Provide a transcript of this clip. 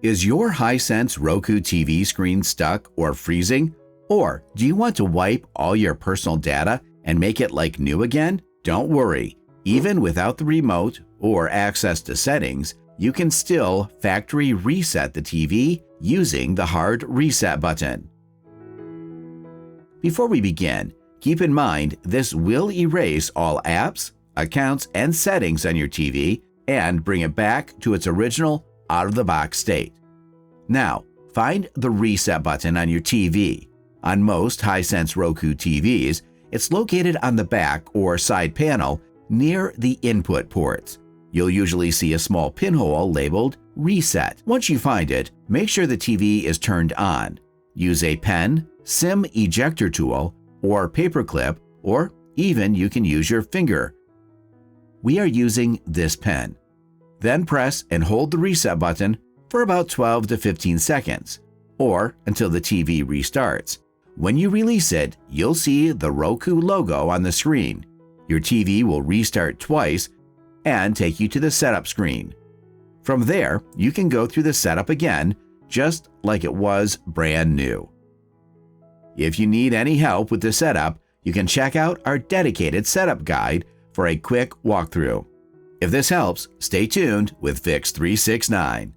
Is your Hisense Roku TV screen stuck or freezing? Or do you want to wipe all your personal data and make it like new again? Don't worry. Even without the remote or access to settings, you can still factory reset the TV using the hard reset button. Before we begin, keep in mind this will erase all apps, accounts, and settings on your TV and bring it back to its original out-of-the-box state. Now, find the reset button on your TV. On most Hisense Roku TVs, it's located on the back or side panel near the input ports. You'll usually see a small pinhole labeled Reset. Once you find it, make sure the TV is turned on. Use a pen, SIM ejector tool, or paperclip, or even you can use your finger. We are using this pen. Then press and hold the reset button for about 12 to 15 seconds, or until the TV restarts. When you release it, you'll see the Roku logo on the screen. Your TV will restart twice and take you to the setup screen. From there, you can go through the setup again, just like it was brand new. If you need any help with the setup, you can check out our dedicated setup guide for a quick walkthrough. If this helps, stay tuned with Fix369.